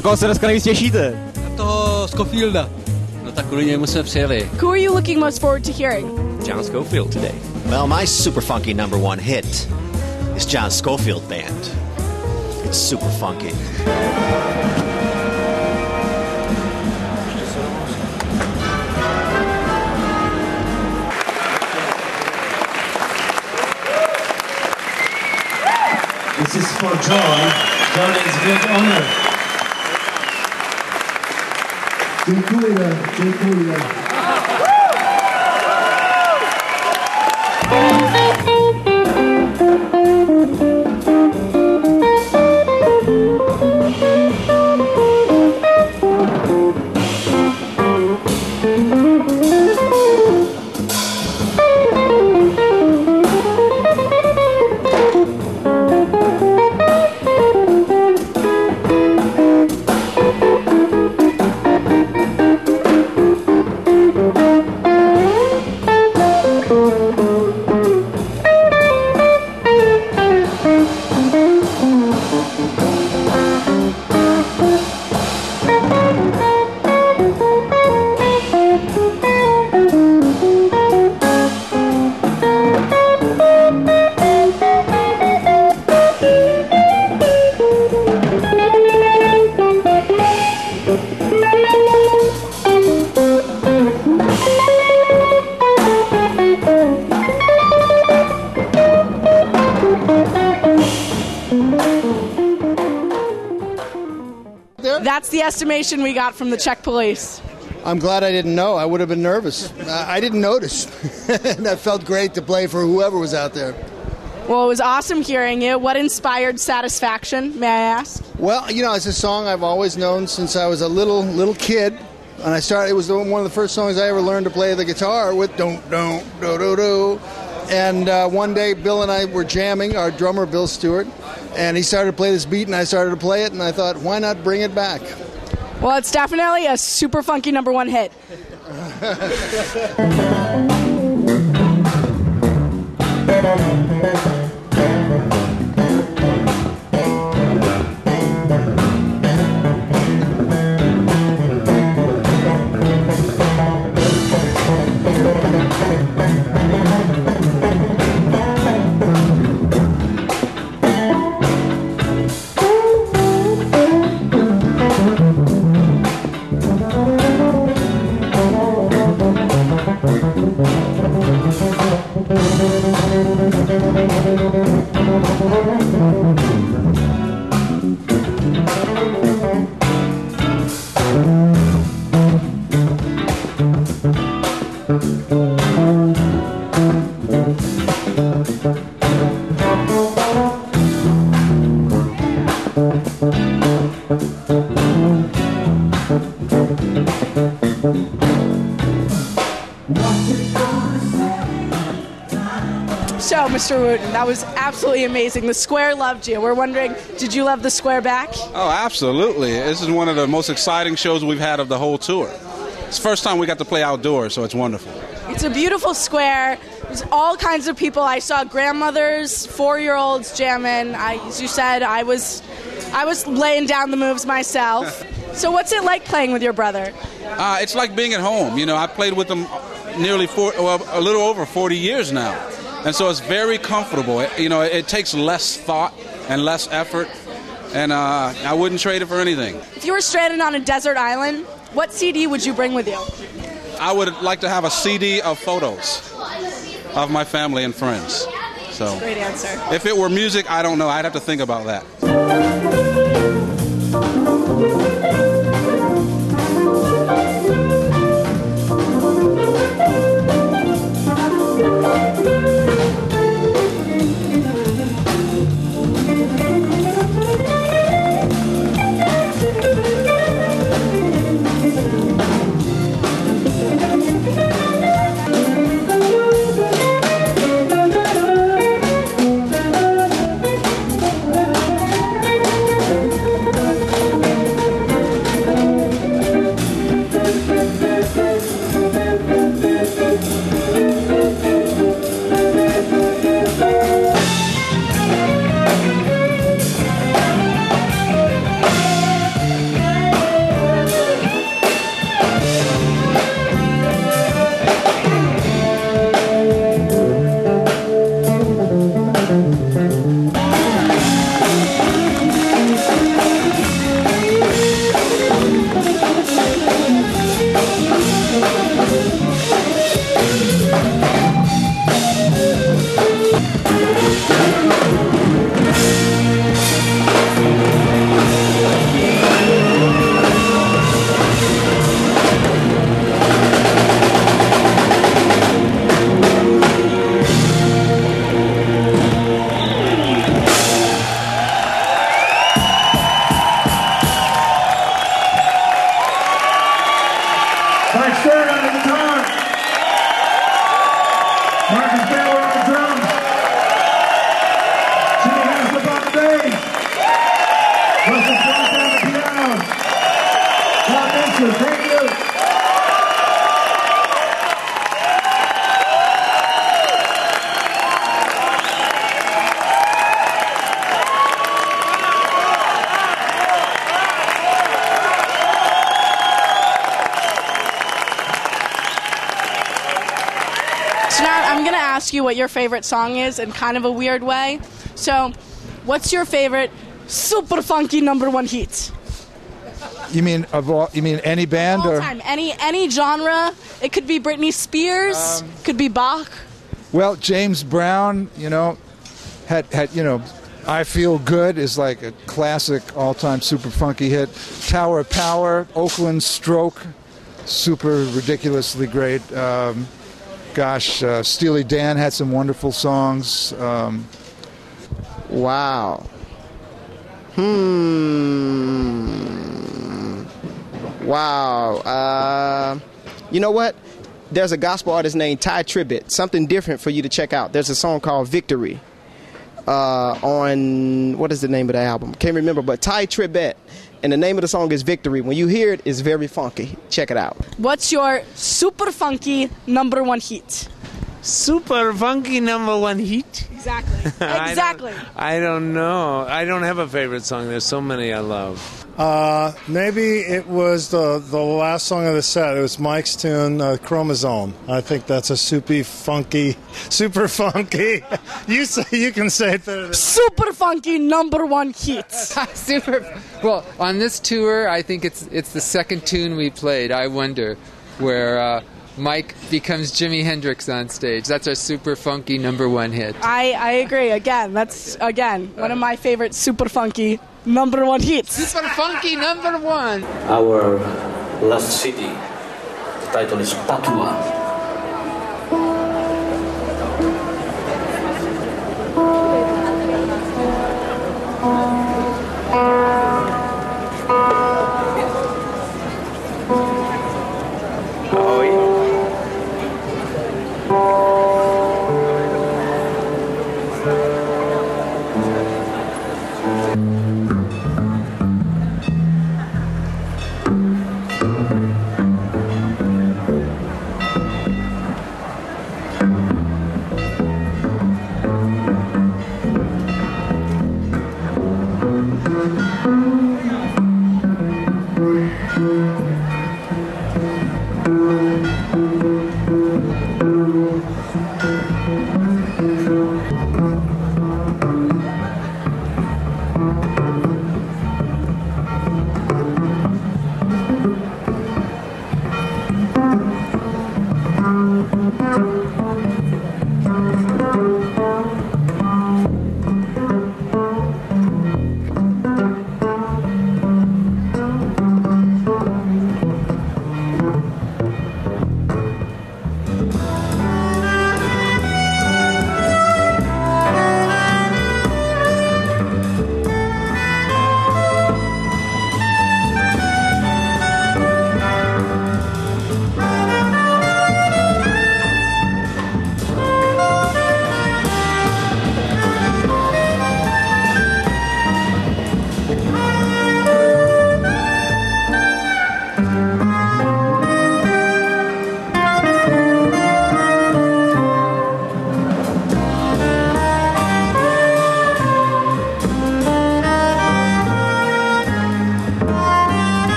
Na koho se dneska nejvíc těšíte? Na toho Scofielda. No tak kvůli němu jsme přijeli. Who are you looking most forward to hearing? John Scofield today. Well, my super funky #1 hit is John Scofield Band. It's super funky. This is for John. John, it's a great honor. Dziękuję, dziękuję. That's the estimation we got from the Czech police. I'm glad I didn't know. I would have been nervous. I didn't notice. And that felt great to play for whoever was out there. Well, it was awesome hearing you. What inspired Satisfaction, may I ask? Well, you know, it's a song I've always known since I was a little kid. And it was one of the first songs I ever learned to play the guitar with don't, do, do, do. And one day, Bill and I were jamming, our drummer, Bill Stewart, and he started to play this beat, and I started to play it, and I thought, why not bring it back? Well, it's definitely a super funky #1 hit. So, Mr. Wooten, that was absolutely amazing. The Square loved you. We're wondering, did you love the Square back? Oh, absolutely. This is one of the most exciting shows we've had of the whole tour. It's the first time we got to play outdoors, so it's wonderful. It's a beautiful square. There's all kinds of people. I saw grandmothers, 4-year-olds jamming. As you said, I was laying down the moves myself. So what's it like playing with your brother? It's like being at home. You know, I've played with him a little over 40 years now. And so it's very comfortable. It takes less thought and less effort, and I wouldn't trade it for anything. If you were stranded on a desert island, what CD would you bring with you? I would like to have a CD of photos of my family and friends. So, great answer. If it were music, I don't know. I'd have to think about that. So now I'm going to ask you what your favorite song is in kind of a weird way. So, what's your favorite super funky number one hit? You mean any band All or time, any genre. It could be Britney Spears, could be Bach. Well, James Brown, had I Feel Good is like a classic all-time super funky hit. Tower of Power, Oakland Stroke, super ridiculously great. Steely Dan had some wonderful songs. Wow. Wow. You know what? There's a gospel artist named Ty Tribbett. Something different for you to check out. There's a song called Victory on, what is the name of the album? Can't remember, but Ty Tribbett. And the name of the song is Victory. When you hear it, it's very funky. Check it out. What's your super funky number one hit? Super funky number one hit? Exactly. Exactly. I don't know. I don't have a favorite song. There's so many I love. Maybe it was the last song of the set. It was Mike's tune, Chromosome. I think that's a super funky. You can say it better than super funky number one hit. Well, on this tour, I think it's the second tune we played, I Wonder, where Mike becomes Jimi Hendrix on stage. That's our super funky number one hit. I agree. That's one of my favorite super funky number one hits. Super funky number one. Our last city, the title is Papua.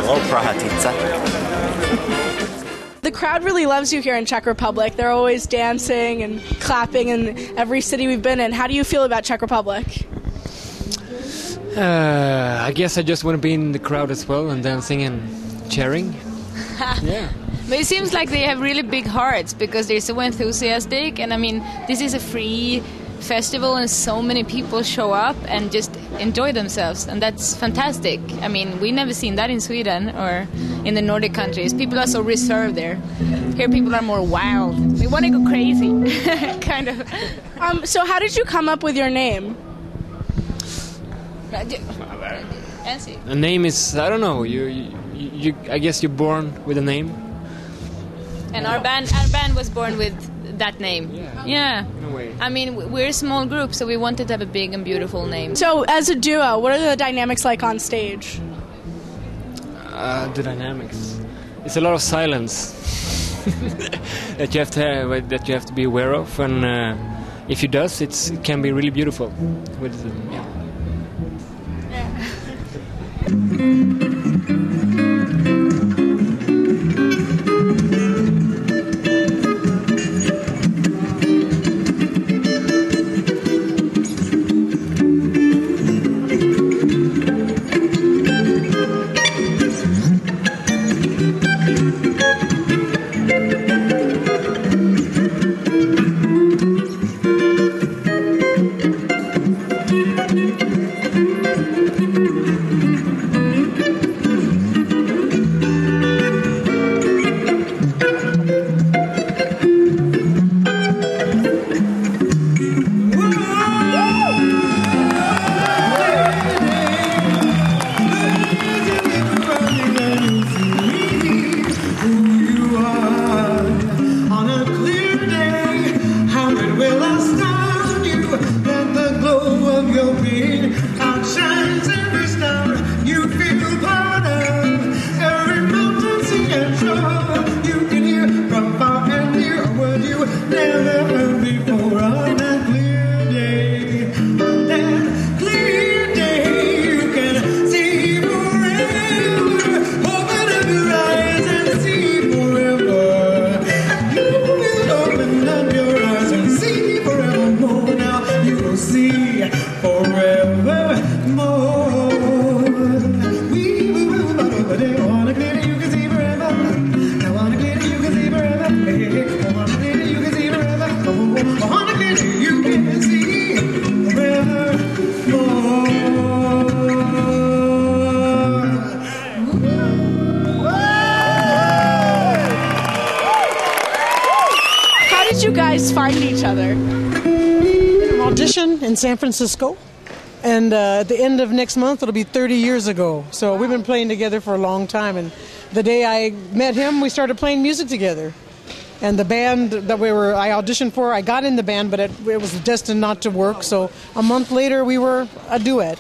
Hello, Prahatitsa. The crowd really loves you here in Czech Republic. They're always dancing and clapping in every city we've been in. How do you feel about Czech Republic? I guess I just want to be in the crowd as well and dancing and cheering. Yeah. But it seems like they have really big hearts because they're so enthusiastic, and I mean, this is a free festival and so many people show up and just enjoy themselves, and that's fantastic. I mean, we never seen that in Sweden or in the Nordic countries. People are so reserved there. Here people are more wild. We want to go crazy, kind of. So how did you come up with your name? A name is, I don't know, you I guess you're born with a name. And our band was born with that name. Yeah. No way. I mean, we're a small group, so we wanted to have a big and beautiful name. So, as a duo, what are the dynamics like on stage? The dynamics. It's a lot of silence that you have to be aware of, and if he does, it can be really beautiful. With yeah. Find each other? An audition in San Francisco, and at the end of next month it'll be 30 years ago. So we've been playing together for a long time, and the day I met him we started playing music together. And the band that I auditioned for, I got in the band, but it was destined not to work. So a month later we were a duet.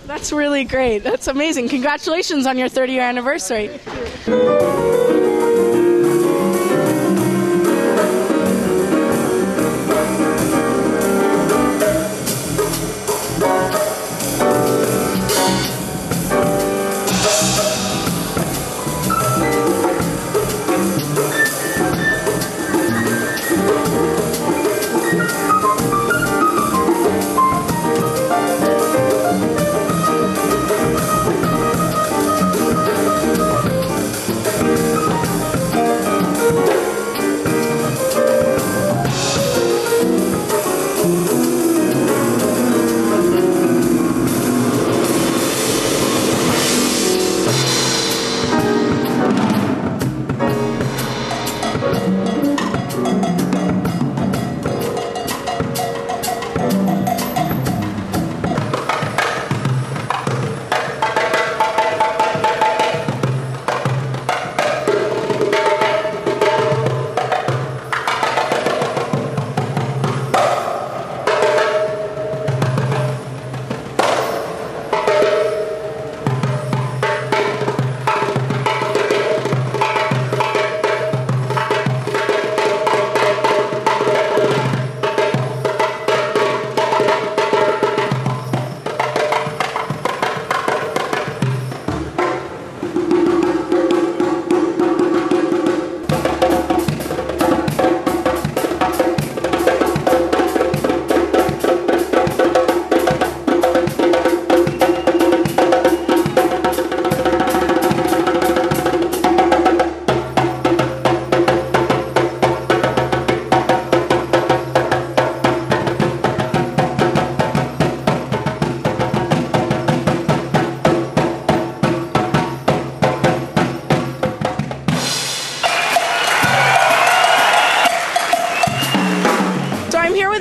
That's really great. That's amazing. Congratulations on your 30-year anniversary.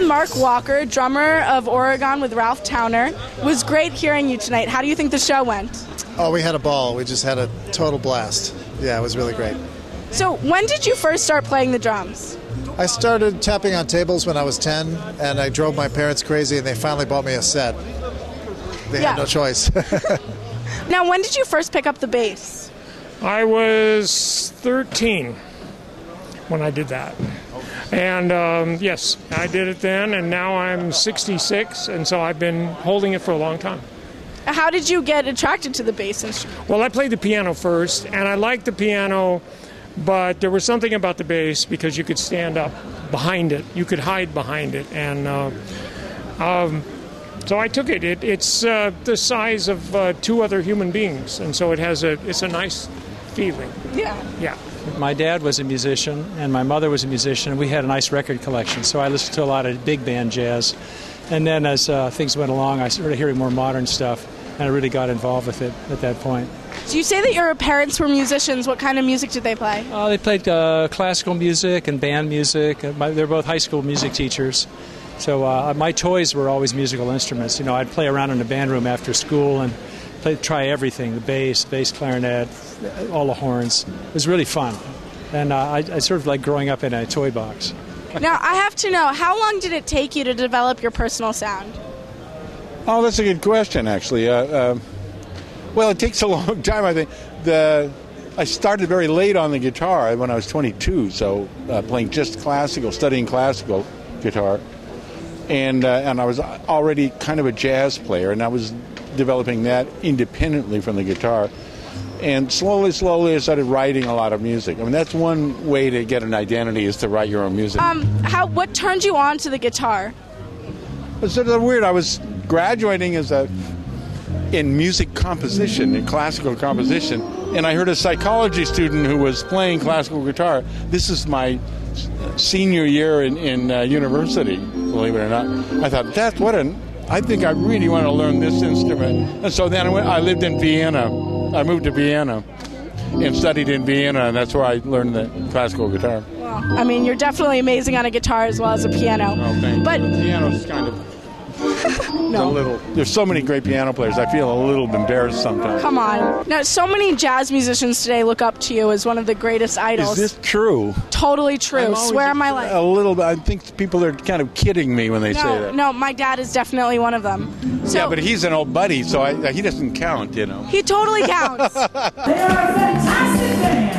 Mark Walker, drummer of Oregon with Ralph Towner. It was great hearing you tonight. How do you think the show went? Oh, we had a ball. We just had a total blast. Yeah, it was really great. So when did you first start playing the drums? I started tapping on tables when I was 10, and I drove my parents crazy, and they finally bought me a set. They had no choice. Now, when did you first pick up the bass? I was 13 when I did that. And yes, I did it then, and now I'm 66, and so I've been holding it for a long time. How did you get attracted to the bass instrument? Well, I played the piano first, and I liked the piano, but there was something about the bass because you could stand up behind it. You could hide behind it, and so I took it. It's the size of two other human beings, and so it's a nice feeling. Yeah. Yeah. My dad was a musician, and my mother was a musician, and we had a nice record collection, so I listened to a lot of big band jazz. And then as things went along, I started hearing more modern stuff, and I really got involved with it at that point. So you say that your parents were musicians. What kind of music did they play? They played classical music and band music. They're both high school music teachers. So my toys were always musical instruments. You know, I'd play around in the band room after school and try everything, the bass, clarinet, all the horns. It was really fun. And I sort of like growing up in a toy box. Now, I have to know, how long did it take you to develop your personal sound? Oh, that's a good question, actually. Well, it takes a long time, I think. I started very late on the guitar when I was 22, so playing just classical, studying classical guitar. And I was already kind of a jazz player, and I was developing that independently from the guitar. And slowly, I started writing a lot of music. I mean, that's one way to get an identity, is to write your own music. What turned you on to the guitar? It's sort of weird. I was graduating in music composition, in classical composition, and I heard a psychology student who was playing classical guitar. This is my senior year in university, believe it or not. I thought, I think I really want to learn this instrument. And so then I lived in Vienna. I moved to Vienna and studied in Vienna, and that's where I learned the classical guitar. Well, I mean, you're definitely amazing on a guitar as well as a piano. Oh, thank you. But the piano's kind of... No. There's so many great piano players. I feel a little embarrassed sometimes. Come on. Now, so many jazz musicians today look up to you as one of the greatest idols. Is this true? Totally true. Swear on my life. A little bit. I think people are kind of kidding me when they say that. No, my dad is definitely one of them. So, yeah, but he's an old buddy, so he doesn't count, you know. He totally counts. They are a fantastic band.